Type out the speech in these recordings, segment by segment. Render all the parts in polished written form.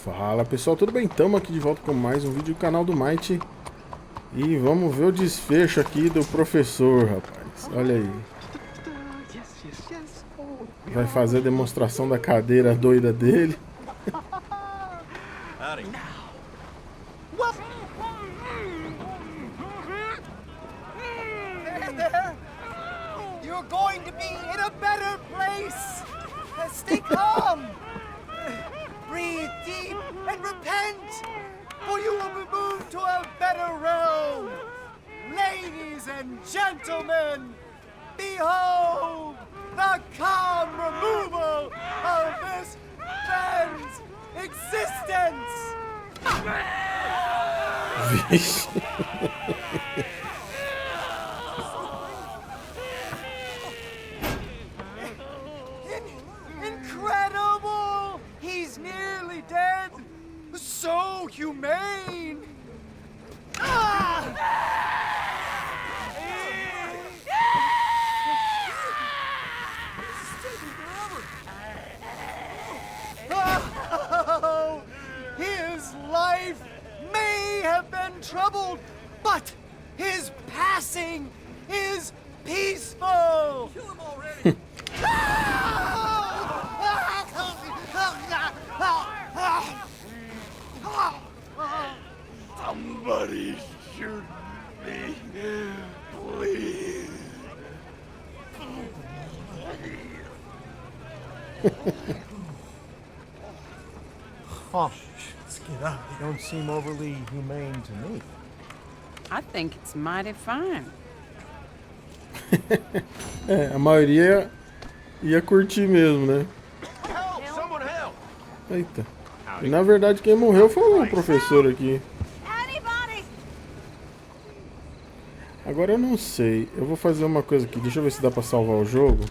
Fala pessoal, tudo bem? Estamos aqui de volta com mais um vídeo do canal do Might. E vamos ver o desfecho aqui do professor, rapaz. Olha aí. Vai fazer a demonstração da cadeira doida dele. You're going to be in a better place. Stay calm. Breathe deep and repent, for you will be moved to a better realm. Ladies and gentlemen, behold the calm removal of this man's existence. Vixe. Incredible! He's nearly dead. So humane. Oh, his life may have been troubled, but his passing is peaceful. Kill him already. Somebody shoot me, please. Oh, let's get up. They don't seem overly humane to me. I think it's mighty fine. A maioria ia curtir mesmo, né? Help! Someone help! Eita. E na verdade quem morreu foi o professor aqui. Agora eu não sei. Eu vou fazer uma coisa aqui. Deixa eu ver se dá pra salvar o jogo.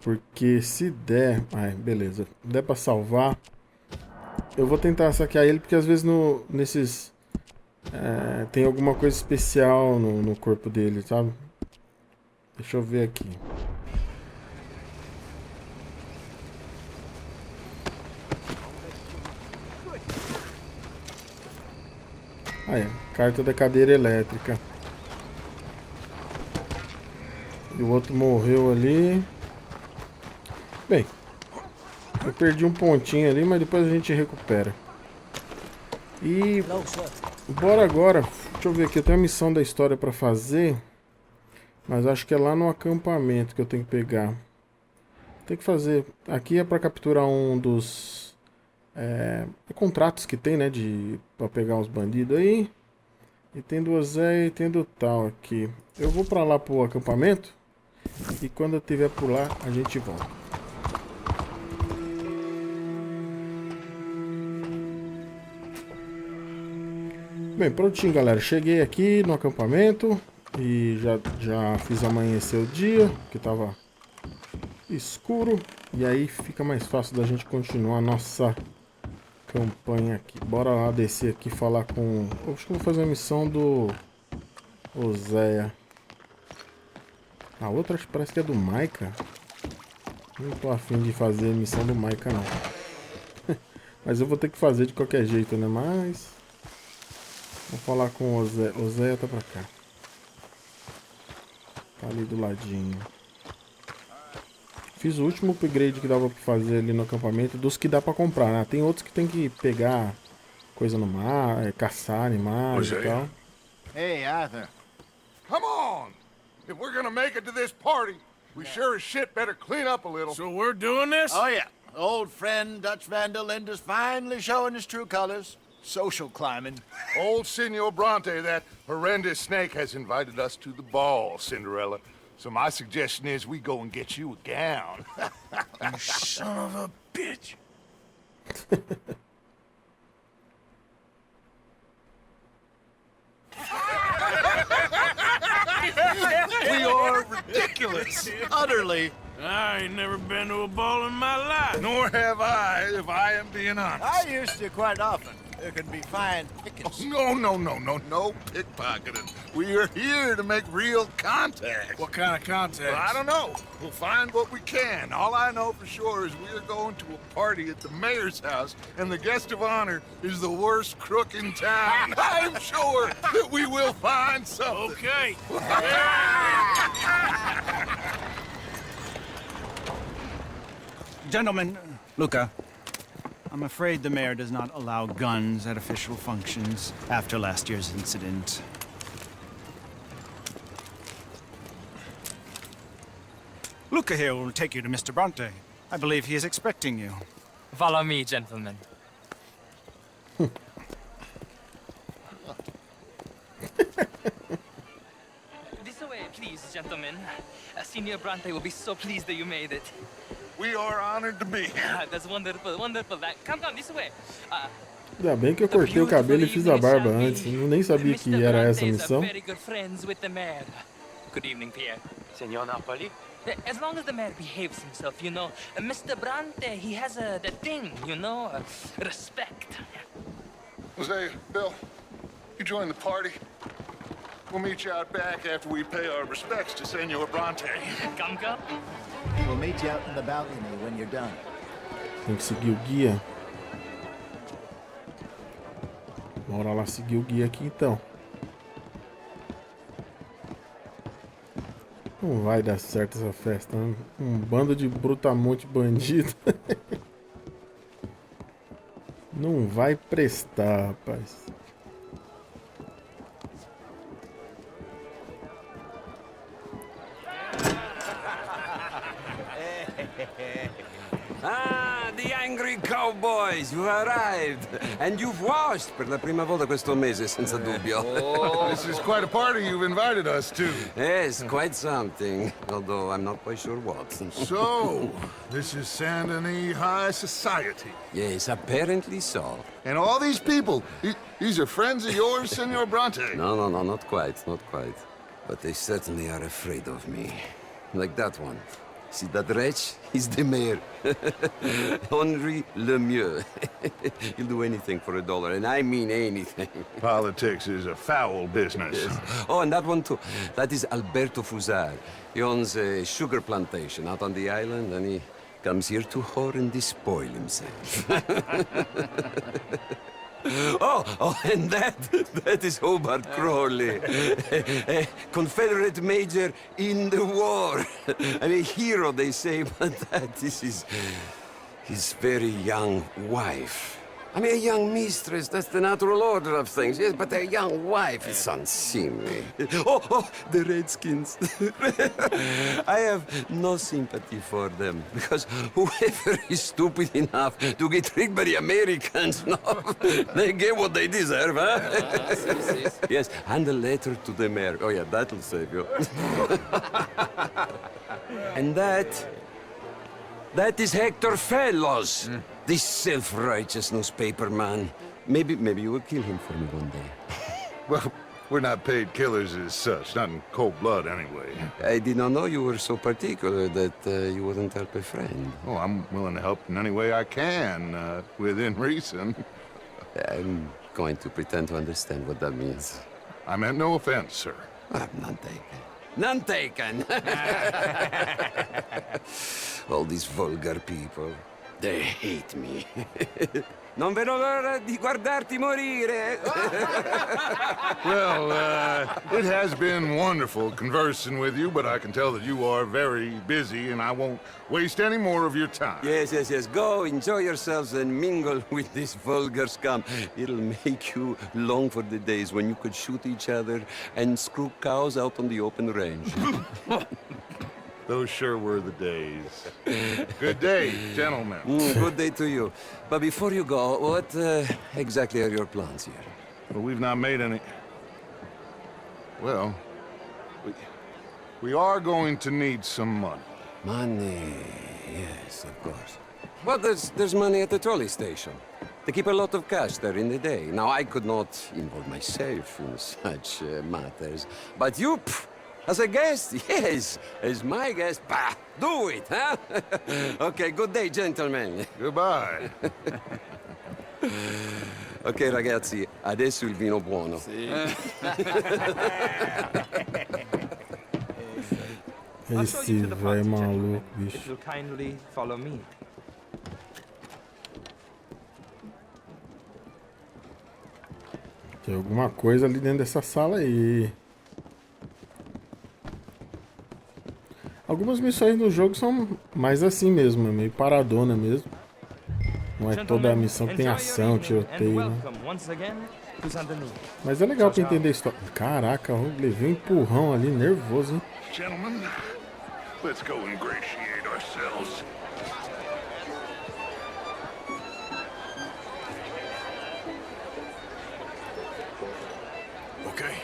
Porque se der... Ai, beleza. Der pra salvar, eu vou tentar saquear ele, porque às vezes nesses... tem alguma coisa especial no corpo dele, sabe? Deixa eu ver aqui. Ah, é. Carta da cadeira elétrica. E o outro morreu ali. Bem, eu perdi um pontinho ali, mas depois a gente recupera. E bora agora. Deixa eu ver aqui, eu tenho a missão da história pra fazer, mas acho que é lá no acampamento que eu tenho que pegar. Tem que fazer. Aqui é pra capturar um dos contratos que tem, né, pra pegar uns bandidos aí. E tem do Zé e tem do tal aqui. Eu vou pra lá pro acampamento, e quando eu estiver por lá a gente volta. Bem, prontinho, galera. Cheguei aqui no acampamento e já fiz amanhecer o dia, que tava escuro. E aí fica mais fácil da gente continuar a nossa campanha aqui. Bora lá descer aqui e falar com... Acho que eu vou fazer a missão do Oséia. A outra acho que parece que é do Maika. Não tô afim de fazer a missão do Maika, não. Mas eu vou ter que fazer de qualquer jeito, né? Mas... Vou falar com o Oséia. Oséia tá pra cá. Tá ali do ladinho. Fiz o último upgrade que dava pra fazer ali no acampamento. Dos que dá pra comprar, né? Tem outros que tem que pegar coisa no mar, caçar animais e tal. Hey, Arthur. Come on! If we're gonna make it to this party, we sure as shit better clean up a little. So we're doing this? Oh, yeah. Old friend Dutch Van der Linde's finally showing his true colors. Social climbing. Old Senor Bronte, that horrendous snake, has invited us to the ball, Cinderella. So my suggestion is we go and get you a gown. You son of a bitch. We are ridiculous. Utterly. I ain't never been to a ball in my life. Nor have I, if I am being honest. I used to quite often. there can be fine pickings. No pickpocketing. We are here to make real contact. What kind of contact? Well, I don't know. We'll find what we can. All I know for sure is we are going to a party at the mayor's house, and the guest of honor is the worst crook in town. I'm sure that we will find something. Okay. Gentlemen, Luca, I'm afraid the mayor does not allow guns at official functions after last year's incident. Luca here will take you to Mr. Bronte. I believe he is expecting you. Follow me, gentlemen. This way, please, gentlemen. Senior Bronte will be so pleased that you made it. We are honored to be here. That's wonderful, wonderful. Come, this way. Ainda bem que eu cortei o cabelo e fiz a barba antes. Eu nem sabia que era essa a missão. Very good friends with the mayor. Good evening, Pierre. Senor Napoli? As long as the mayor behaves himself, you know. Mr. Bronte, he has the thing, you know, respect. Jose, Bill, you join the party. We'll meet you out back after we pay our respects to Senor Bronte. Come. We'll meet you out in the balcony when you're done. Tem que seguir o guia. Bora lá seguir o guia aqui então. Não vai dar certo essa festa, né? Um bando de brutamonte bandido. Não vai prestar, rapaz. Ah, the angry cowboys, you arrived. And you've washed per la prima volta questo mese, senza dubbio. This is quite a party you've invited us to. Yes, quite something. Although I'm not quite sure what. So, this is Saint Denis High Society. Yes, apparently so. And all these people, these are friends of yours, Senor Bronte? No, not quite, not quite. But they certainly are afraid of me. Like that one. See that wretch? He's the mayor. Henri Lemieux. He'll do anything for $1, and I mean anything. Politics is a foul business. Yes. Oh, and that one too. That is Alberto Fusar. He owns a sugar plantation out on the island, and he comes here to whore and despoil himself. Oh, and that is Hobart Crawley, a Confederate major in the war. I mean, hero, they say, but that is his very young wife. I mean, a young mistress, that's the natural order of things, yes, but a young wife is unseemly. Oh, the Redskins. I have no sympathy for them, because whoever is stupid enough to get tricked by the Americans, no, they get what they deserve, huh? Yes, and a letter to the mayor. Oh, yeah, that'll save you. And that is Hector Fellows. This self-righteous newspaper man. Maybe you will kill him for me one day. Well, we're not paid killers as such, not in cold blood anyway. I did not know you were so particular that you wouldn't help a friend. Oh, I'm willing to help in any way I can, within reason. I'm going to pretend to understand what that means. I meant no offense, sir. None taken. None taken! All these vulgar people. They hate me. Non vedo l'ora di guardarti morire. Well, it has been wonderful conversing with you, but I can tell that you are very busy, and I won't waste any more of your time. Yes. Go, enjoy yourselves, and mingle with this vulgar scum. It'll make you long for the days when you could shoot each other and screw cows out on the open range. Those sure were the days. Good day, gentlemen. Good day to you. But before you go, what exactly are your plans here? Well, we've not made any... Well, we are going to need some money. Money, yes, of course. Well, there's money at the trolley station. They keep a lot of cash there in the day. Now, I could not involve myself in such matters. But you... As a guest? Yes. As my guest? Bah, do it, huh? Okay, good day, gentlemen. Goodbye. Ok, ragazzi, adesso il vino buono. Esse velho maluco, bicho. If you'll kindly follow me. Tem alguma coisa ali dentro dessa sala aí. Algumas missões no jogo são mais assim mesmo, é meio paradona mesmo. Não é toda a missão que tem ação, tiroteio, né? Mas é legal pra entender a história. Caraca, eu levei um empurrão ali, nervoso, hein? Gentlemen, let's go ingratiate ourselves. Okay.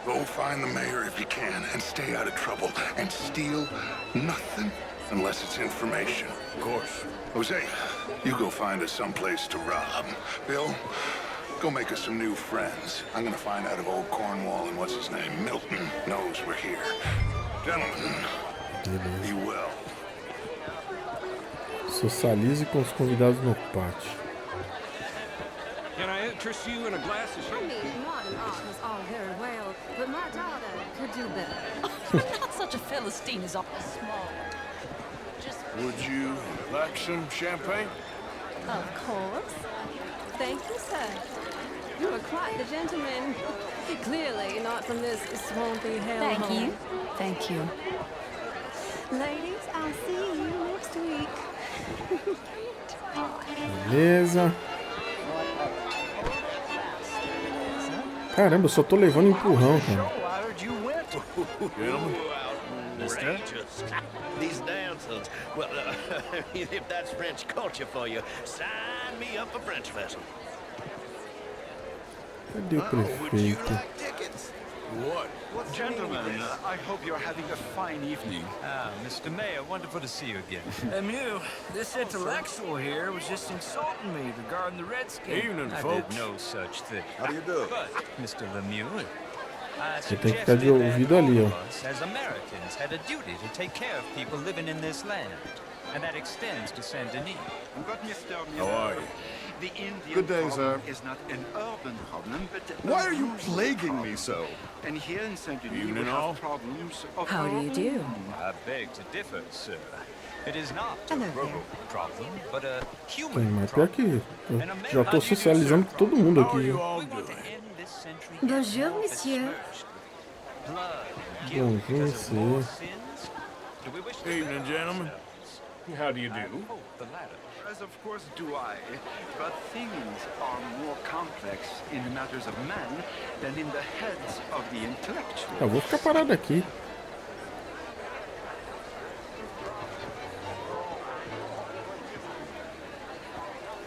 Go find the mayor if you can and stay out of trouble and steal nothing unless it's information. Of course. Jose, you go find us someplace to rob. Bill, go make us some new friends. I'm gonna find out if old Cornwall and what's his name, Milton, knows we're here. Gentlemen, be well. Socialize com os convidados no pátio. Can I interest you in a glass of I mean, modern art is all very well, but my daughter could do better. I'm not such a Philistine as up the small. Just... Would you like some champagne? Of course. Thank you, sir. You are quite the gentleman. Clearly not from this swampy hell. Thank you. Thank you. Ladies, I'll see you next week. Beleza. Caramba, eu só tô levando empurrão, cara. These dancers. Well, if that's French culture for you, sign me up for French vessel. Cadê o prefeito? What? Gentlemen, I hope you're having a fine evening. Ah, Mr. Mayor, wonderful to see you again. You, this intellectual here was just insulting me regarding the Redskins. Evening, folks. I did no such thing. How do you do? But, Mr. Lemieux, I Você tem que ficar de ouvido ali, ó. as Americans had a duty to take care of people living in this land. And that extends to Saint Denis. But Mr. How are you? The Indian Good day, problem sir. is not an urban problem, but Why are you plaguing me so? And here in Saint Denis, we Evening, all. have problems of How do our you do? own. I beg to differ, sir. It is not a Hello road there. problem, but a Tem, human mas pior problem. que eu já tô socializando com todo mundo aqui. Viu? all We want to doing? end this century Bonjour, monsieur. blood and Bonjour, guilt because of war monsieur. sins. Do we wish to Evening, gentlemen. How do you I do? hope the latter. As of course do I, but things are more complex in the matters of man than in the heads of the intellectual. Eu vou ficar parado aqui.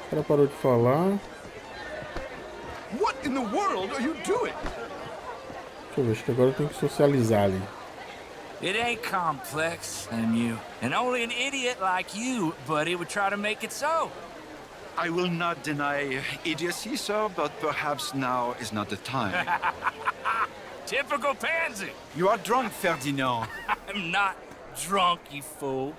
O cara parou de falar. What in the world are you doing? Deixa eu ver, acho que agora eu tenho que socializar ali. It ain't complex, you. And only an idiot like you, buddy, would try to make it so. I will not deny idiocy, sir, but perhaps now is not the time. Typical pansy. You are drunk, Ferdinand. I'm not drunk, you fool.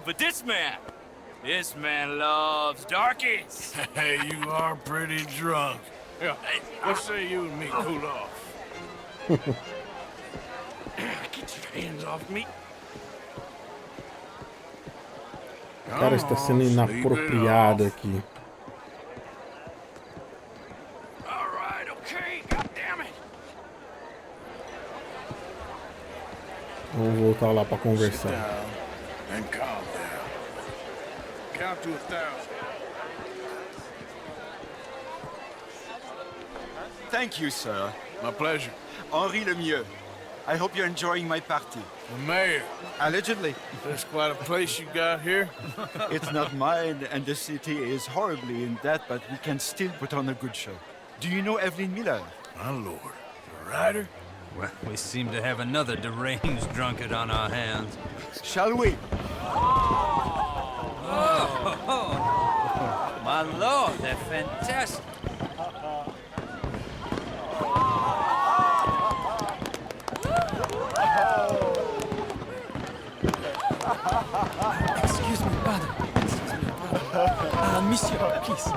But this man loves darkies. Hey, you are pretty drunk. Yeah, hey, what say you and me cool off? Get your hands off me. O cara está sendo inapropriado aqui. All right, okay, goddammit. Vamos voltar lá para conversar. Down and calm down. Count to 1,000. Thank you, sir. My pleasure. Henri Lemieux. I hope you're enjoying my party. The mayor. Allegedly. There's quite a place you got here. It's not mine, and the city is horribly in debt, but we can still put on a good show. Do you know Evelyn Miller? My lord. A writer? Well, we seem to have another deranged drunkard on our hands. Shall we? My lord, they're fantastic. Excuse me, pardon. Monsieur, please.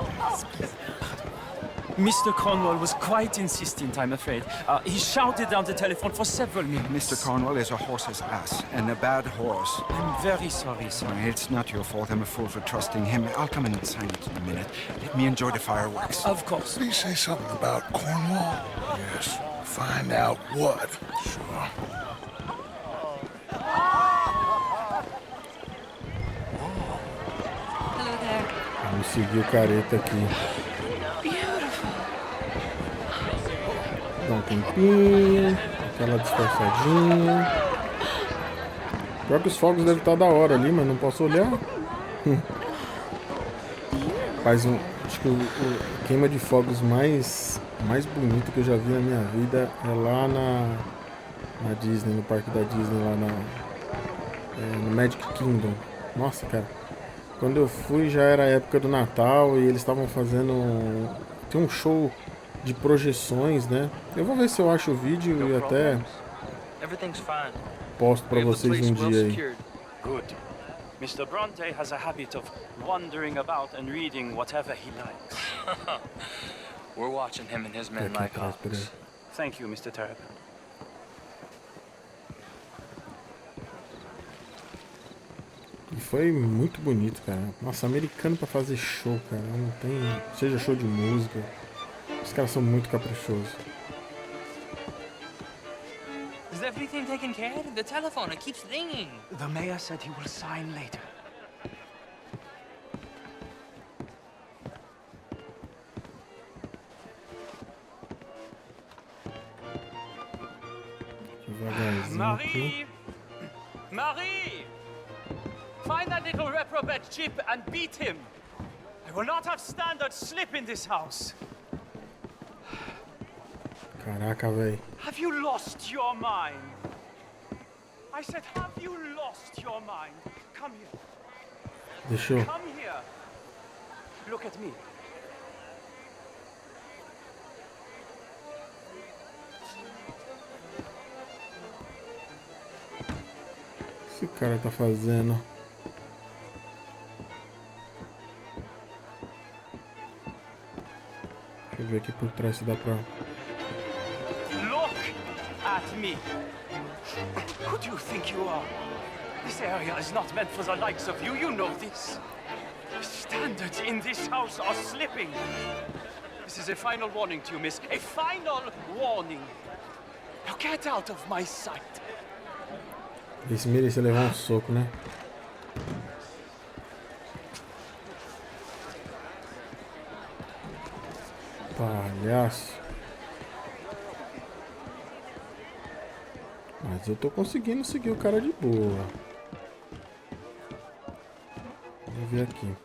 Mr. Cornwall was quite insistent, I'm afraid. He shouted down the telephone for several minutes. Mr. Cornwall is a horse's ass, and a bad horse. I'm very sorry, sir. It's not your fault. I'm a fool for trusting him. I'll come in and sign it in a minute. Let me enjoy the fireworks. Of course. Did he say something about Cornwall? Yes. Find out what. Sure. Hello there. Vamos seguir o careta aqui. Dá um tempinho, aquela disfarçadinha. Pior que os fogos devem estar da hora ali, mas não posso olhar. Acho que o queima de fogos mais bonito que eu já vi na minha vida é lá na Disney, no parque da Disney, lá no Magic Kingdom. Nossa, cara. Quando eu fui já era a época do Natal e eles estavam fazendo... Tem um show de projeções, né? Eu vou ver se eu acho o vídeo e até posto pra vocês um dia aí. Good. Mr. Bronte has a habit of wandering about and reading whatever he likes. We're watching him and his men like hawks. Thank you, Mr. Terrapin. E foi muito bonito, cara. Nossa, americano pra fazer show, cara. Não tem... Seja show de música. Os caras são muito caprichosos. Is everything taken care of? The telephone, it keeps ringing. The mayor said he will sign later. Marie! Marie! Find that little reprobate chip and beat him. I will not have standard slip in this house. Caraca, velho. Have you lost your mind? I said, have you lost your mind? Come here. Deixa eu... Come here. Look at me. O que esse cara tá fazendo? Deixa eu ver aqui por trás se dá pra... Look at me. Who do you think you are? This area is not meant for the likes of you. You know this. Standards in this house are slipping. This is a final warning to you, miss. A final warning. Now get out of my sight. Esse merecia levar um soco, né? Palhaço. Mas eu tô conseguindo seguir o cara de boa. Vamos ver aqui.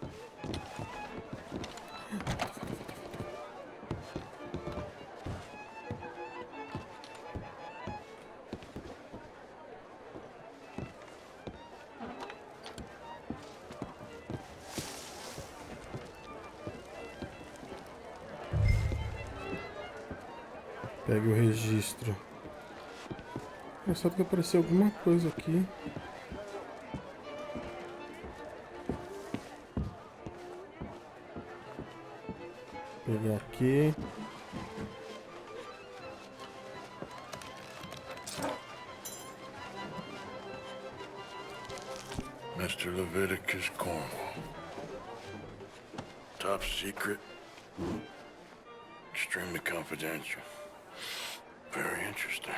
Pegue o registro. Engraçado que apareceu alguma coisa aqui. Pegar aqui. Mr. Leviticus Cornwall. Top secret. Extremely confidential. Very interesting.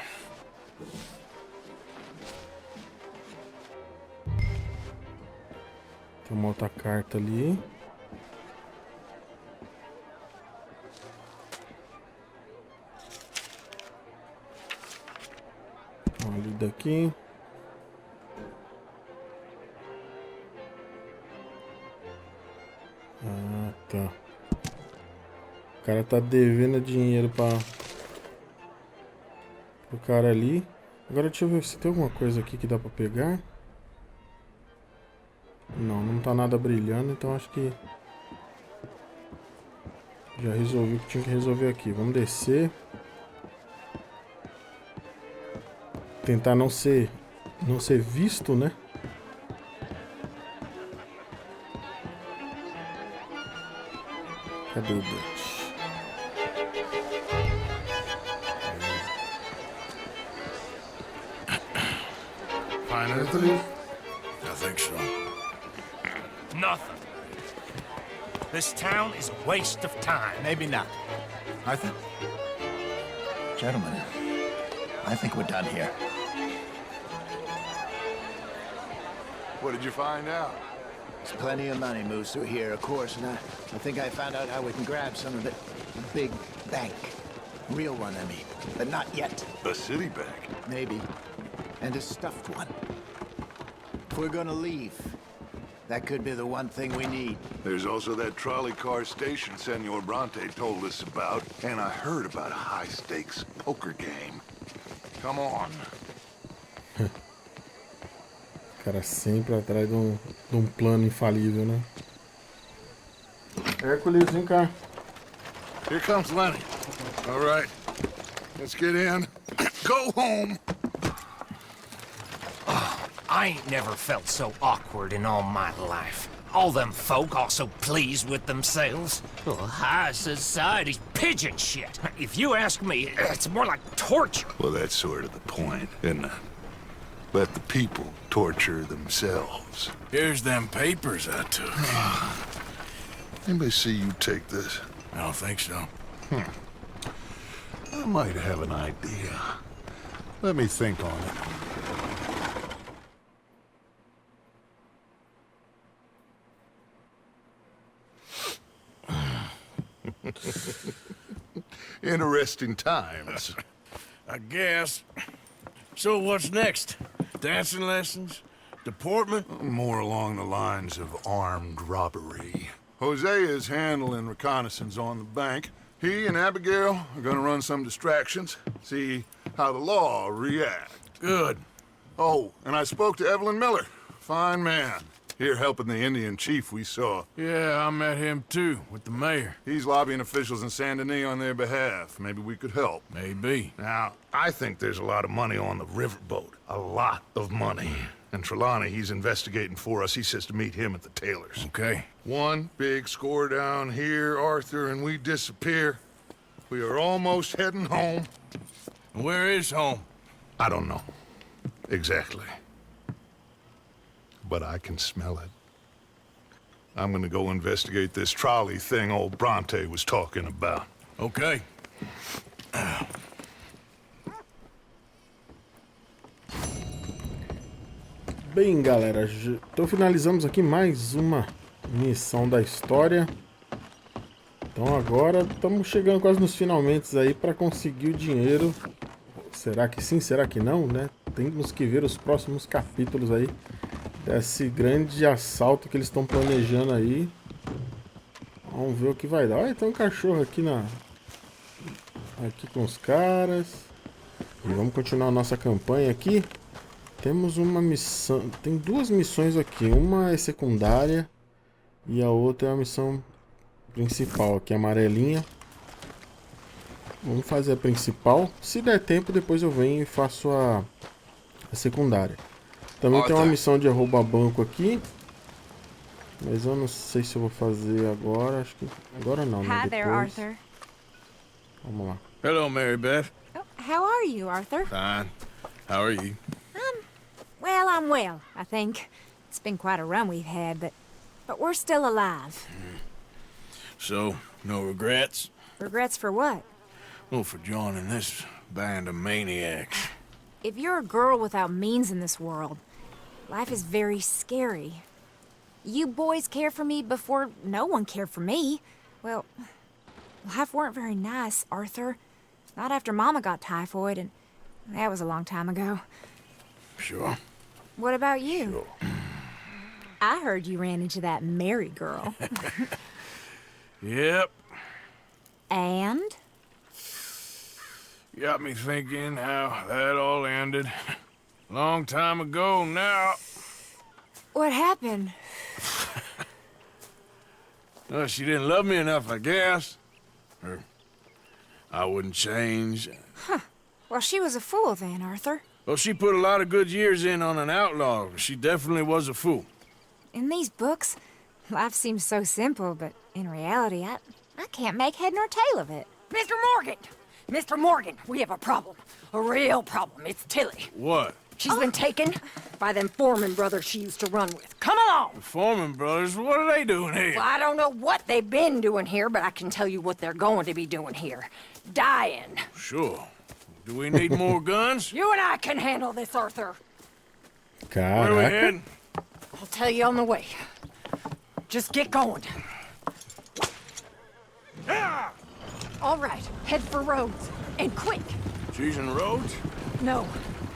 Tem uma outra carta ali. Uma ali daqui. Ah, tá. O cara tá devendo dinheiro pro cara ali. Agora deixa eu ver se tem alguma coisa aqui que dá pra pegar. Não tá nada brilhando, então acho que já resolvi o que tinha que resolver aqui. Vamos descer. Tentar não ser visto, né? Cadê o Dutch? Find Certo, anything? Liv? I think so. Nothing. This town is a waste of time. Maybe not. Arthur? Gentlemen, I think we're done here. What did you find out? There's plenty of money moves through here, of course, and I think I found out how we can grab some of it. A big bank. Real one, I mean. But not yet. A city bank. Maybe. And a stuffed one. If we're gonna leave, that could be the one thing we need. There's also that trolley car station Senor Bronte told us about, and I heard about a high-stakes poker game. Come on. Cara, sempre atrás de um plano infalível, né? Hércules, vem cá. Here comes Lenny. All right, let's get in. Go home. I ain't never felt so awkward in all my life. All them folk all so pleased with themselves. Oh, high society's pigeon shit. If you ask me, it's more like torture. Well, that's sort of the point, isn't it? Let the people torture themselves. Here's them papers I took. Anybody see you take this? I don't think so. I might have an idea. Let me think on it. Interesting times. I guess. So what's next? Dancing lessons? Deportment? More along the lines of armed robbery. Jose is handling reconnaissance on the bank. He and Abigail are gonna run some distractions, see how the law reacts. Good. Oh, and I spoke to Evelyn Miller. Fine man. Here helping the Indian chief we saw. Yeah, I met him too, with the mayor. He's lobbying officials in Saint Denis on their behalf. Maybe we could help. Maybe. Now, I think there's a lot of money on the riverboat. A lot of money. And Trelawney, he's investigating for us. He says to meet him at the Taylor's. Okay. One big score down here, Arthur, and we disappear. We are almost heading home. Where is home? I don't know. Exactly. But I can smell it. I'm gonna go investigate this trolley thing old Bronte was talking about. Okay. Bem, galera, então finalizamos aqui mais uma missão da história. Então agora estamos chegando quase nos finalmente aí para conseguir o dinheiro. Será que sim? Será que não, né? Temos que ver os próximos capítulos aí desse grande assalto que eles estão planejando aí. Vamos ver o que vai dar. Olha, tem um cachorro aqui aqui com os caras. E vamos continuar a nossa campanha aqui. Temos uma missão, tem duas missões aqui, uma é secundária e a outra é a missão principal, aqui amarelinha. Vamos fazer a principal, se der tempo depois eu venho e faço a secundária. Também tem uma missão de roubar banco aqui, mas eu não sei se eu vou fazer agora, acho que agora não, né? Hi there, Arthur. Vamos lá. Hello, Mary Beth. Oh, how are you, Arthur? Fine. How are you? Well, I'm well, I think. It's been quite a run we've had, but we're still alive. So, no regrets? Regrets for what? Well, for joining this band of maniacs. If you're a girl without means in this world, life is very scary. You boys cared for me before no one cared for me. Well, life weren't very nice, Arthur. Not after Mama got typhoid, and that was a long time ago. Sure. What about you? Sure. I heard you ran into that Mary girl. Yep. And? Got me thinking how that all ended. Long time ago now. What happened? Well, she didn't love me enough, I guess. Or I wouldn't change. Huh. Well, she was a fool then, Arthur. Well, she put a lot of good years in on an outlaw. She definitely was a fool. In these books, life seems so simple, but in reality, I can't make head nor tail of it. Mr. Morgan! Mr. Morgan, we have a problem. A real problem. It's Tilly. What? She's been taken by them Foreman brothers she used to run with. Come along! The Foreman brothers, what are they doing here? Well, I don't know what they've been doing here, but I can tell you what they're going to be doing here. Dying. Sure. Do we need more guns? You and I can handle this, Arthur. Where are we Caraca. heading? I'll tell you on the way. Just get going. All right, head for Rhodes. And quick. She's in Rhodes? No,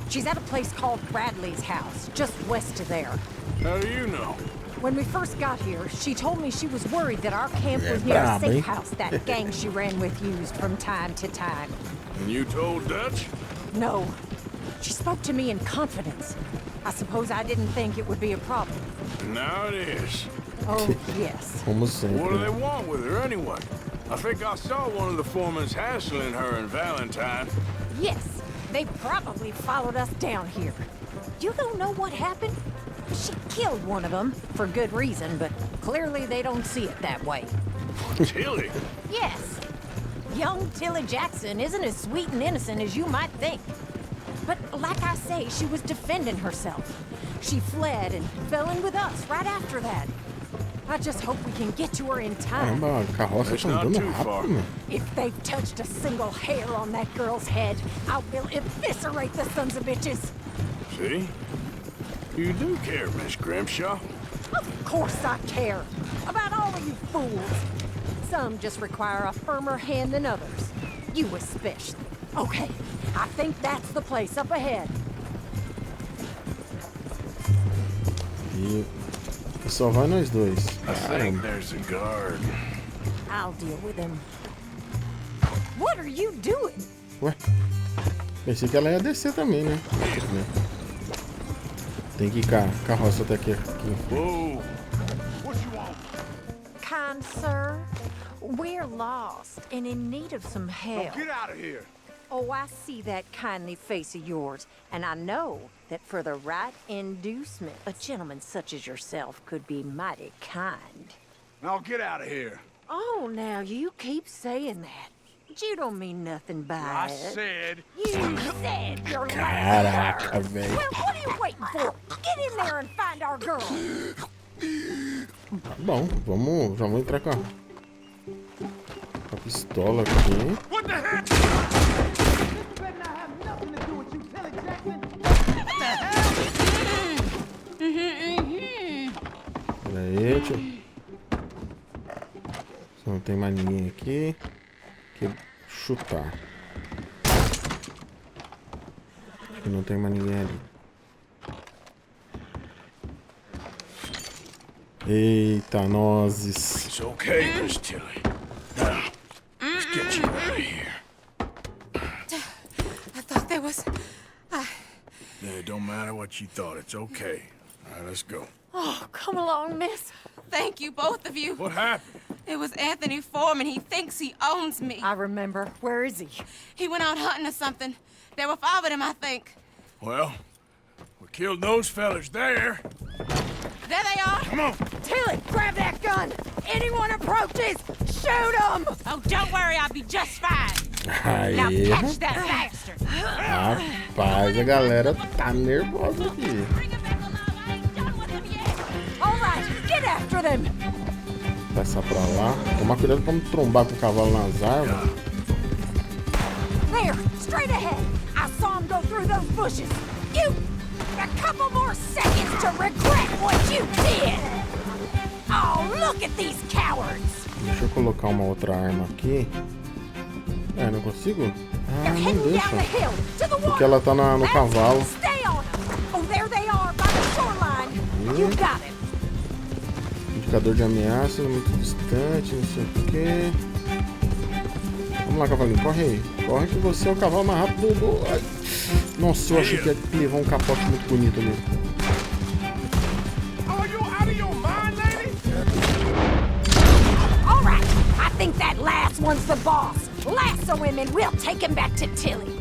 she's at a place called Bradley's house, just west of there. How do you know? When we first got here, she told me she was worried that our camp was Yeah, near a Bradley. safe house that gang she ran with used from time to time. And you told Dutch? No, she spoke to me in confidence. I suppose I didn't think it would be a problem. Now it is. Oh, yes. Como What do they sempre. want with her anyway? I think I saw one of the foremans hassling her and Valentine. Yes, they probably followed us down here. You don't know what happened? She killed one of them, for good reason, but clearly they don't see it that way. Tilly? Yes. Young Tilly Jackson isn't as sweet and innocent as you might think. But like I say, she was defending herself. She fled and fell in with us right after that. I just hope we can get to her in time. Caramba, a carroça It's tá not andando too far. rápido, meu. If they've touched a single hair on that girl's head, I will eviscerate the sons of bitches. See? You do care, Miss Grimshaw. Of course I care. About all of you fools. Some just require a firmer hand than others. You especially. Okay, I think that's the place up ahead. E só vai nós dois. I think Caramba. there's a guard. I'll deal with him. What are you doing? Ué? Pensei que ela ia descer também, né? Tem que ir com a carroça até aqui. Whoa! Kind sir, we're lost and in need of some help. Get out of here. Oh, I see that kindly face of yours, and I know that for the right inducement, a gentleman such as yourself could be mighty kind. Now get out of here. Oh, now you keep saying that. But you don't mean nothing by I it. said. You said your Caraca, last word. velho. Well, what are you waiting for? Get in there and find our girl. Tá bom, vamos. Já vou entrar com a pistola aqui. What the heck? Pera aí, tio. Só não tem mais ninguém aqui. Que chutar. Acho que não tem mais ninguém ali. Eita, nozes. It's okay, Miss Tilly. Now, let's get you out of here. I thought there was... Yeah, it don't matter what you thought. It's okay. All right, let's go. Oh, come along, miss. Thank you, both of you. What happened? It was Anthony Foreman. He thinks he owns me. I remember. Where is he? He went out hunting or something. There were 5 of them, I think. Well, we killed those fellas there. There they are. Come on. Tilly, grab that gun! Anyone approaches, shoot them! Oh, don't worry, I'll be just fine. Now Aê, catch that bastard. rapaz, a galera tá nervosa aqui. All right, get after them! Passar pra lá. Tomar cuidado pra não trombar com o cavalo nas árvores. There, straight ahead. I saw him go through those bushes. You... a couple more seconds to regret what you did! Oh, look at these cowards! Deixa eu colocar uma outra arma aqui. É, não consigo? Ah, They're não heading down the deixa. hill, to the Porque water! ela tá no cavalo. Stay on them! Oh, there they are, by the shoreline! You got it! Indicador de ameaça, muito distante, não sei o quê. Vamos lá, cavalinho, corre aí. Corre que você é o cavalo mais rápido do... Ai. Nossa, eu achei que ia levar um capote muito bonito ali. Are you out of your mind, lady? All right, I think that last one's the boss. Lasso him and we'll take him back to Tilly.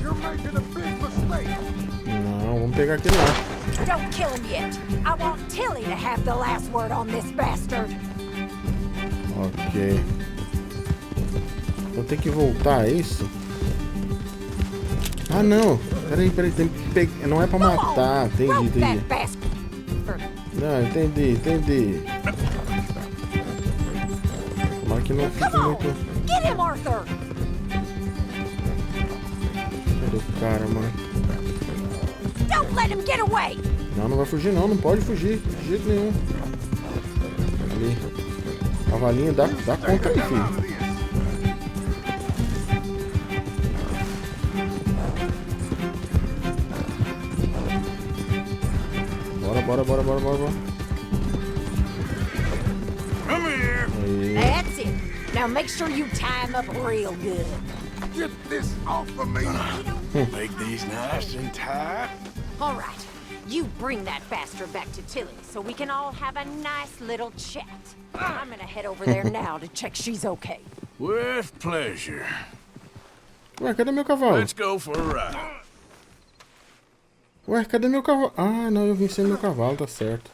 You're making a big mistake. Não, vamos pegar aquele lá. Don't kill him yet. I want Tilly to have the last word on this bastard. Ok. Vou ter que voltar, é isso? Ah, não. Peraí, tem que pegar. Não é pra matar. Entendi. Não, entendi. Tomara que não fique muito... Get him, Arthur! Cadê o cara, mano? Don't let him get away! Não vai fugir não pode fugir. De jeito nenhum. Ali. Cavalinho, dá conta aí, filho. Bora. Come here. That's it. Now make sure you tie him up real good. Get this off of me. Make these nice and tight. All right. You bring that bastard back to Tilly so we can all have a nice little chat. I'm gonna head over there now to check she's okay. With pleasure. Ué, cadê meu cavalo? Let's go for a ride. Ué, cadê meu cavalo? Ah, não, eu vim sem meu cavalo, tá certo.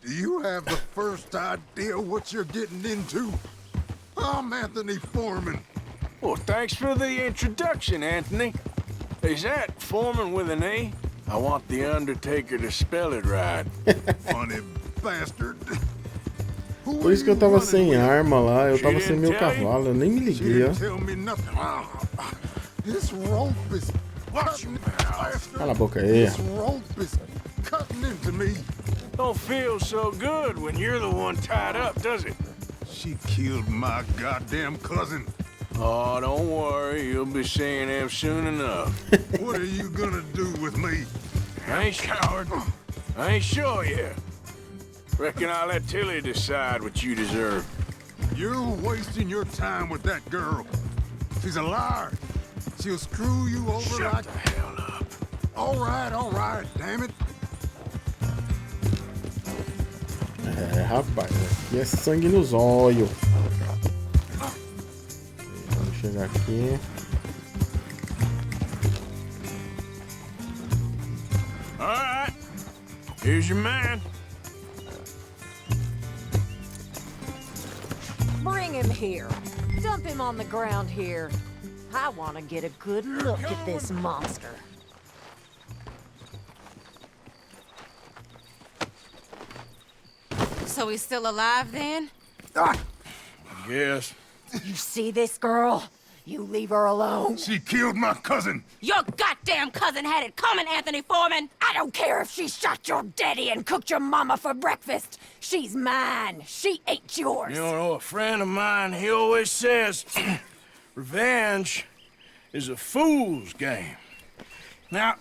Do you have the first idea what you're getting into? I'm Anthony Foreman. Well, thanks for the introduction, Anthony. Is that Foreman with an A? I want the Undertaker to spell it right. Funny bastard. Por isso que eu tava sem arma lá, eu tava sem meu cavalo, eu nem me liguei, ó. This rope is Cala a boca aí. This rope is cutting into me. Don't feel so good when you're the one tied up, does it? She killed my goddamn cousin. Oh, don't worry, you'll be seeing him soon enough. What are you gonna do with me? I ain't coward. I ain't sure yet. Reckon I'll let Tilly decide what you deserve. You're wasting your time with that girl. She's a liar. She'll screw you over. Shut like... the hell up. All right, damn it. É, rapaz, aqui é sangue nos olhos. Vamos chegar aqui. All right, here's your man. Bring him here. Dump him on the ground here. I want to get a good look at this monster. So he's still alive then? I guess. You see this girl? You leave her alone. She killed my cousin. Your goddamn cousin had it coming, Anthony Foreman! I don't care if she shot your daddy and cooked your mama for breakfast. She's mine. She ain't yours. You know, a friend of mine, he always says, revenge is a fool's game. Now,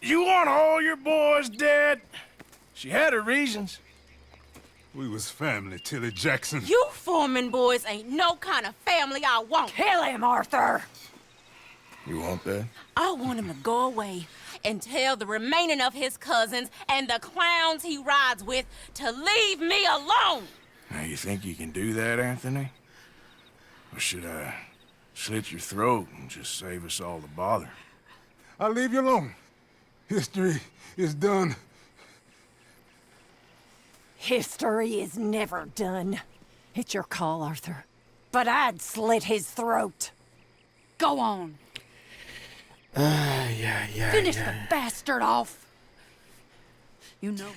you want all your boys dead? She had her reasons. We was family, Tilly Jackson. You Foreman boys ain't no kind of family I want. Kill him, Arthur. You want that? I want him to go away and tell the remaining of his cousins and the clowns he rides with to leave me alone. Now, you think you can do that, Anthony? Or should I slit your throat and just save us all the bother? I'll leave you alone. History is done. History is never done. It's your call, Arthur. But I'd slit his throat. Go on. Finish the bastard off. You know.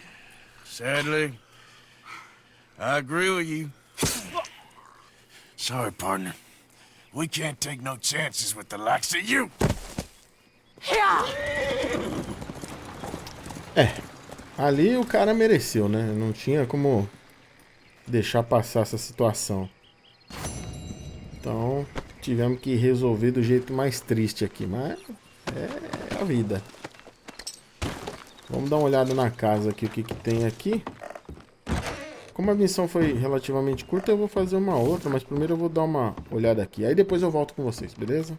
Sadly, I agree with you. Sorry, partner. We can't take no chances with the likes of you. É, ali o cara mereceu, né? Não tinha como deixar passar essa situação. Então, tivemos que resolver do jeito mais triste aqui, mas é a vida. Vamos dar uma olhada na casa aqui, o que tem aqui. Como a missão foi relativamente curta, eu vou fazer uma outra, mas primeiro eu vou dar uma olhada aqui. Aí depois eu volto com vocês, beleza?